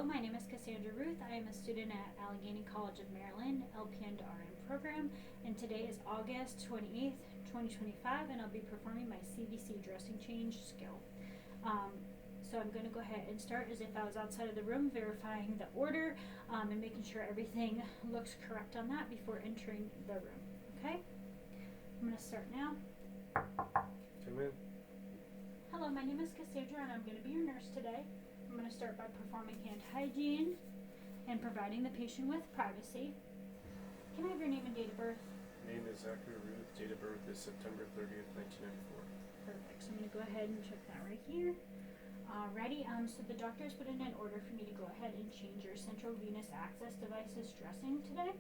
my name is Cassandra Ruth. I am a student at Allegheny College of Maryland, LPN to RN program, and today is August 28th, 2025, and I'll be performing my CVC Dressing Change skill. So I'm going to go ahead and start as if I was outside of the room, verifying the order and making sure everything looks correct on that before entering the room. Okay? I'm going to start now. Come in. Hello, my name is Cassandra and I'm going to be your nurse today. I'm going to start by performing hand hygiene and providing the patient with privacy. Can I have your name and date of birth? Name is Zachary Ruth. Date of birth is September 30th, 1994. Perfect. So I'm going to go ahead and check that right here. Alrighty, so the doctor has put in an order for me to go ahead and change your central venous access device's dressing today.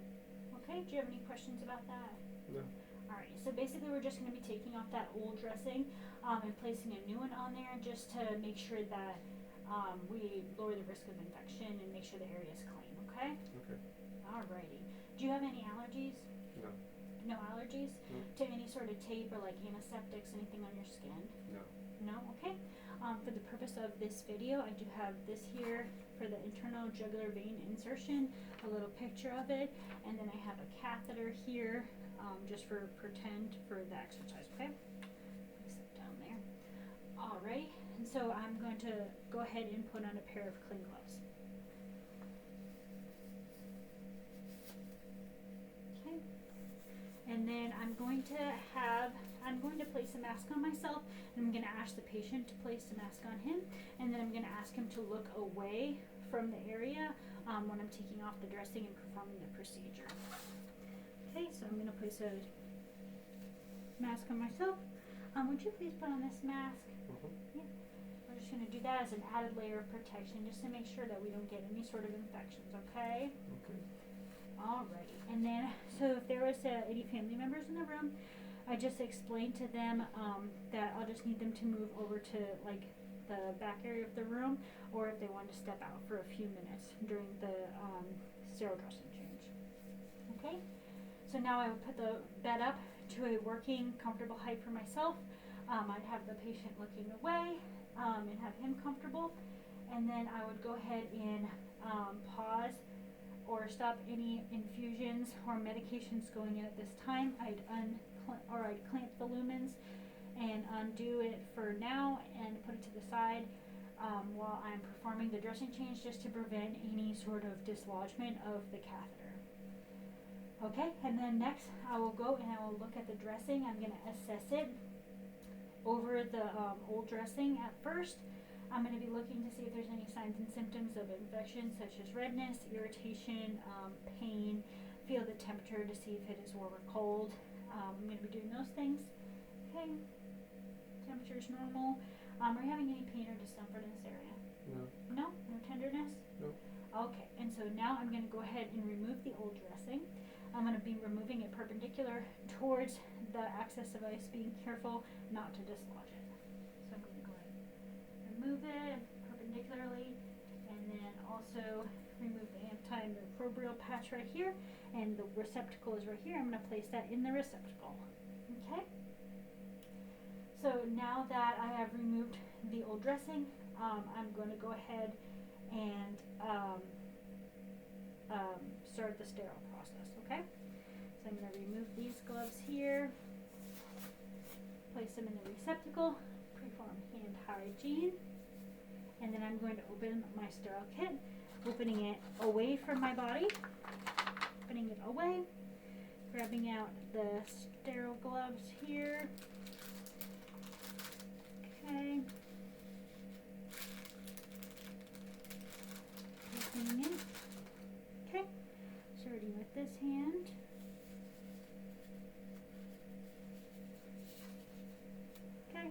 Okay, do you have any questions about that? No. Alright, so basically we're just going to be taking off that old dressing and placing a new one on there just to make sure that we lower the risk of infection and make sure the area is clean, okay? Okay. Alrighty. Do you have any allergies? No. No allergies? No. To any sort of tape or like antiseptics, anything on your skin? No. No? Okay. For the purpose of this video, I do have this here for the internal jugular vein insertion, a little picture of it, and then I have a catheter here just for pretend for the exercise, okay? Place it down there. Alright, and so I'm going to go ahead and put on a pair of clean gloves. Okay. And then I'm going to place a mask on myself, and I'm going to ask the patient to place a mask on him, and then I'm going to ask him to look away from the area when I'm taking off the dressing and performing the procedure. Okay, so I'm going to place a mask on myself. Would you please put on this mask? Mm-hmm. Yeah. We're just going to do that as an added layer of protection just to make sure that we don't get any sort of infections, okay? Okay. Alrighty, and then, so if there was any family members in the room, I just explained to them that I'll just need them to move over to like the back area of the room, or if they want to step out for a few minutes during the sterile dressing change. Okay, so now I would put the bed up to a working, comfortable height for myself. I'd have the patient looking away and have him comfortable, and then I would go ahead and pause or stop any infusions or medications going in at this time. I'd clamp the lumens and undo it for now and put it to the side while I'm performing the dressing change, just to prevent any sort of dislodgement of the catheter. Okay, and then next I will go and I will look at the dressing. I'm going to assess it over the old dressing at first. I'm going to be looking to see if there's any signs and symptoms of infection, such as redness, irritation, pain, feel the temperature to see if it is warm or cold. I'm going to be doing those things. Okay, temperature is normal. Are you having any pain or discomfort in this area? No. No? No tenderness? No. Okay, and so now I'm going to go ahead and remove the old dressing. I'm going to be removing it perpendicular towards the access device, being careful not to dislodge it. So I'm going to go ahead and remove it perpendicularly, and then also remove the antimicrobial patch right here, and the receptacle is right here. I'm going to place that in the receptacle. Okay? So now that I have removed the old dressing, I'm going to go ahead and start the sterile process, okay? So I'm going to remove these gloves here, place them in the receptacle, perform hand hygiene, and then I'm going to open my sterile kit, opening it away from my body, opening it away, grabbing out the sterile gloves here. Okay. Opening it. Okay. Starting with this hand. Okay.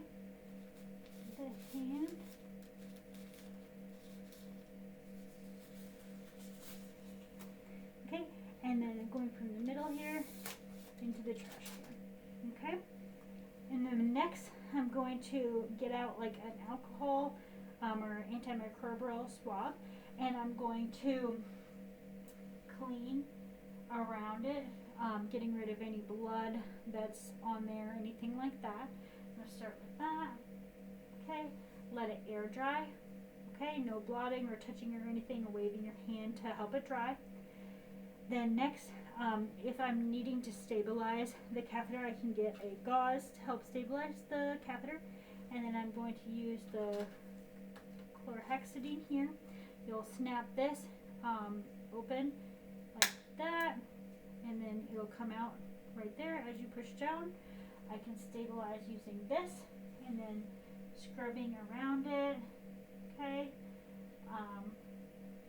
This hand. Okay. And then going from the middle here into the trash can. Okay. And then next, I'm going to get out like an alcohol or antimicrobial swab, and I'm going to clean around it, getting rid of any blood that's on there, anything like that. I'm going to start with that. Okay, let it air dry. Okay, no blotting or touching or anything, or waving your hand to help it dry. Then next, if I'm needing to stabilize the catheter, I can get a gauze to help stabilize the catheter. And then I'm going to use the chlorhexidine here. You'll snap this open like that, and then it'll come out right there as you push down. I can stabilize using this and then scrubbing around it, okay,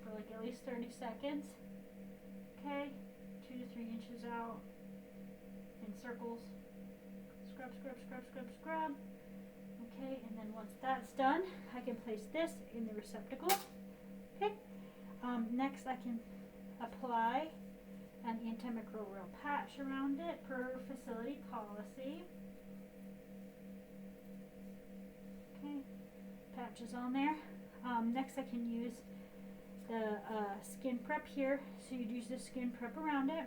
for like at least 30 seconds, okay, 2 to 3 inches out in circles, scrub, scrub, scrub, scrub, scrub, okay, and then once that's done, I can place this in the receptacle, okay. Next I can apply an antimicrobial patch around it per facility policy. Okay, patch is on there. Next I can use the skin prep here. So you'd use the skin prep around it.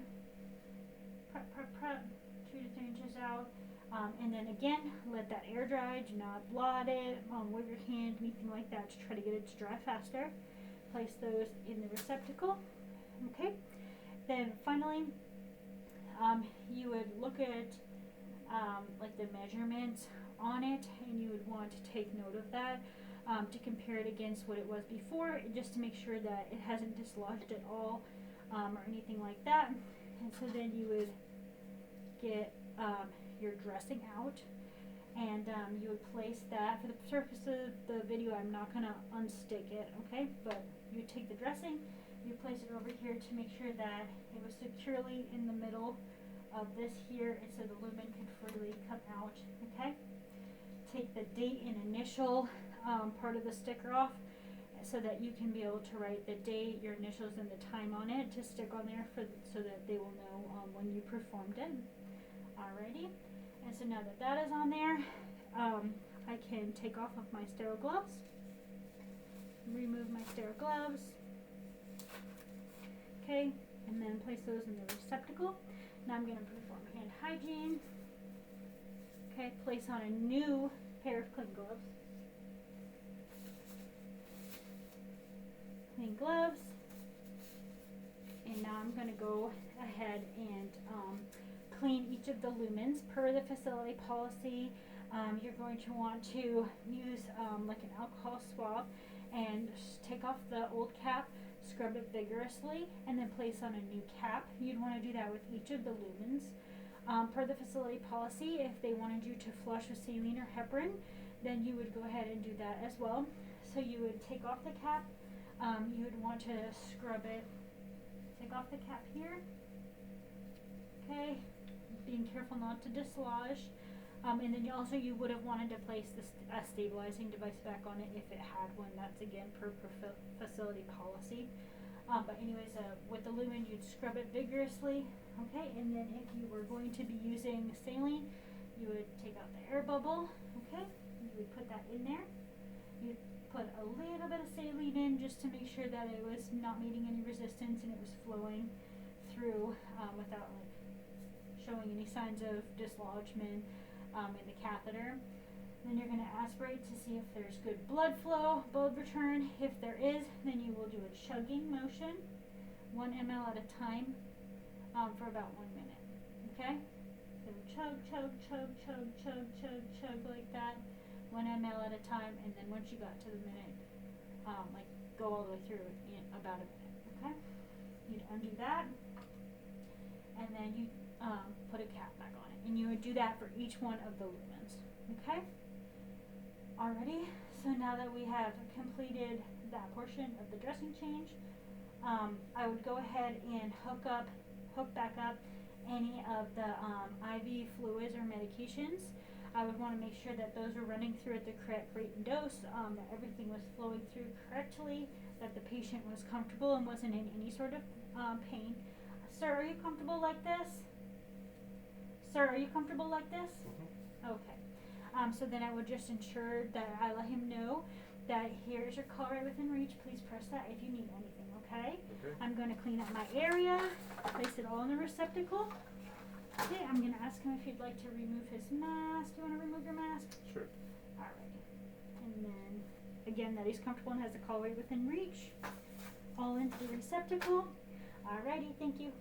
Prep, prep, prep, 2 to 3 inches out. And then again, let that air dry. Do not blot it, wave your hand, anything like that to try to get it to dry faster. Place those in the receptacle. Okay. Then finally, you would look at like the measurements on it, and you would want to take note of that to compare it against what it was before, just to make sure that it hasn't dislodged at all or anything like that. And so then you would get your dressing out, and you would place that. For the purpose of the video, I'm not going to unstick it, okay? But you would take the dressing, you place it over here to make sure that it was securely in the middle of this here, and so the lumen could freely come out, okay? Take the date and initial part of the sticker off so that you can be able to write the date, your initials, and the time on it to stick on there so that they will know when you performed it. Alrighty, and so now that that is on there, I can take off of my sterile gloves, remove my sterile gloves, okay, and then place those in the receptacle. Now I'm going to perform hand hygiene. Okay, place on a new pair of clean gloves. Clean gloves. And now I'm going to go ahead and clean each of the lumens per the facility policy. You're going to want to use like an alcohol swab and take off the old cap, scrub it vigorously, and then place on a new cap. You'd want to do that with each of the lumens. Per the facility policy, if they wanted you to flush with saline or heparin, then you would go ahead and do that as well. So you would take off the cap, you would want to scrub it, take off the cap here, okay, being careful not to dislodge, and then you would have wanted to place a stabilizing device back on it if it had one. That's again per facility policy. But anyways, with the lumen, you'd scrub it vigorously, okay, and then if you were going to be using saline, you would take out the air bubble, okay, you would put that in there. You'd put a little bit of saline in just to make sure that it was not meeting any resistance and it was flowing through without like showing any signs of dislodgement in the catheter. Then you're going to aspirate to see if there's good blood flow, blood return. If there is, then you will do a chugging motion, 1 ml at a time, for about 1 minute. Okay? So chug, chug, chug, chug, chug, chug, chug like that, 1 ml at a time, and then once you got to the minute, like go all the way through in about a minute. Okay? You'd undo that, and then you put a cap back on it, and you would do that for each one of the lumens. Okay? Alrighty, so now that we have completed that portion of the dressing change, I would go ahead and hook back up any of the IV fluids or medications. I would want to make sure that those were running through at the correct rate and dose, that everything was flowing through correctly, that the patient was comfortable and wasn't in any sort of pain. Sir, are you comfortable like this? Sir, are you comfortable like this? Mm-hmm. Okay. So then I would just ensure that I let him know that here's your call right within reach. Please press that if you need anything, okay? I'm going to clean up my area, place it all in the receptacle. Okay, I'm going to ask him if he'd like to remove his mask. Do you want to remove your mask? Sure. Alrighty. And then again, that he's comfortable and has the callway within reach. All into the receptacle. Alrighty, thank you.